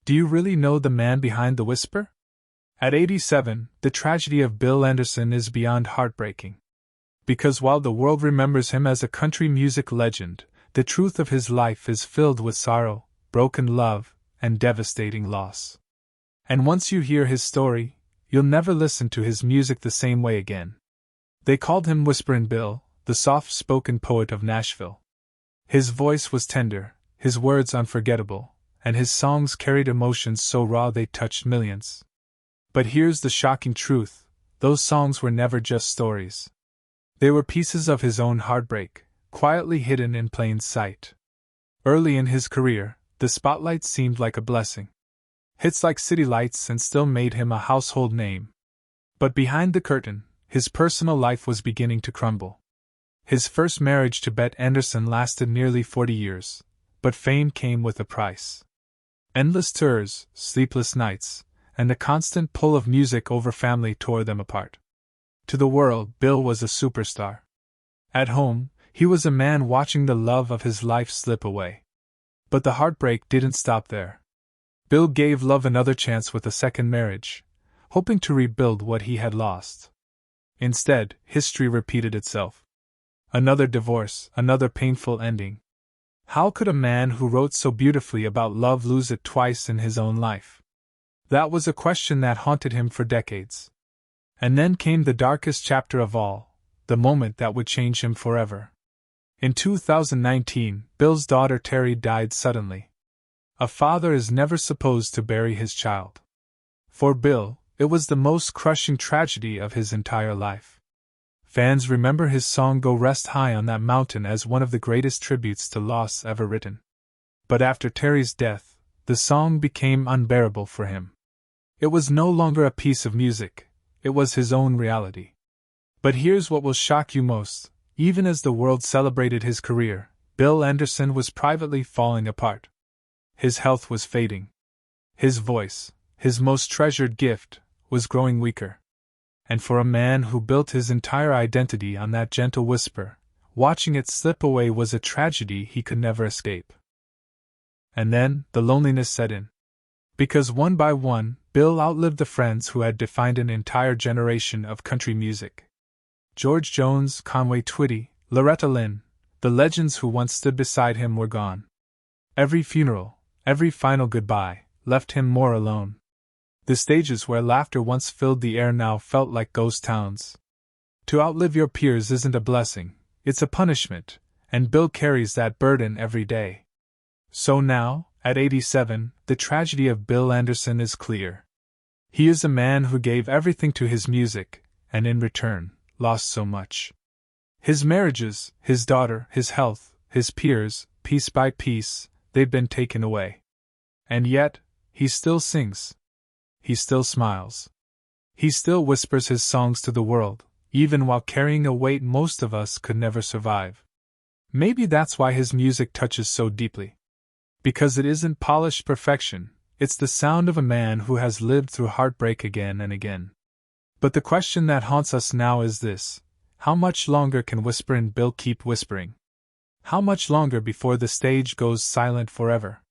Do you really know the man behind the whisper? At 87, the tragedy of Bill Anderson is beyond heartbreaking. Because while the world remembers him as a country music legend, the truth of his life is filled with sorrow, broken love, and devastating loss. And once you hear his story, you'll never listen to his music the same way again. They called him Whisperin Bill, the soft-spoken poet of Nashville. His voice was tender, his words unforgettable, and his songs carried emotions so raw they touched millions. But here's the shocking truth: those songs were never just stories. They were pieces of his own heartbreak, quietly hidden in plain sight. Early in his career, the spotlight seemed like a blessing. Hits like City Lights and Still made him a household name. But behind the curtain, his personal life was beginning to crumble. His first marriage to Bette Anderson lasted nearly 40 years, but fame came with a price. Endless tours, sleepless nights, and the constant pull of music over family tore them apart. To the world, Bill was a superstar. At home, he was a man watching the love of his life slip away. But the heartbreak didn't stop there. Bill gave love another chance with a second marriage, hoping to rebuild what he had lost. Instead, history repeated itself. Another divorce, another painful ending. How could a man who wrote so beautifully about love lose it twice in his own life? That was a question that haunted him for decades. And then came the darkest chapter of all, the moment that would change him forever. In 2019, Bill's daughter Terry died suddenly. A father is never supposed to bury his child. For Bill, it was the most crushing tragedy of his entire life. Fans remember his song Go Rest High on That Mountain as one of the greatest tributes to loss ever written. But after Terry's death, the song became unbearable for him. It was no longer a piece of music, it was his own reality. But here's what will shock you most: even as the world celebrated his career, Bill Anderson was privately falling apart. His health was fading. His voice, his most treasured gift, was growing weaker. And for a man who built his entire identity on that gentle whisper, watching it slip away was a tragedy he could never escape. And then, the loneliness set in. Because one by one, Bill outlived the friends who had defined an entire generation of country music. George Jones, Conway Twitty, Loretta Lynn, the legends who once stood beside him were gone. Every funeral, every final goodbye, left him more alone. The stages where laughter once filled the air now felt like ghost towns. To outlive your peers isn't a blessing, it's a punishment, and Bill carries that burden every day. So now, at 87, the tragedy of Bill Anderson is clear. He is a man who gave everything to his music, and in return, lost so much. His marriages, his daughter, his health, his peers, piece by piece, they've been taken away. And yet, he still sings. He still smiles. He still whispers his songs to the world, even while carrying a weight most of us could never survive. Maybe that's why his music touches so deeply. Because it isn't polished perfection, it's the sound of a man who has lived through heartbreak again and again. But the question that haunts us now is this: how much longer can Whisperin Bill keep whispering? How much longer before the stage goes silent forever?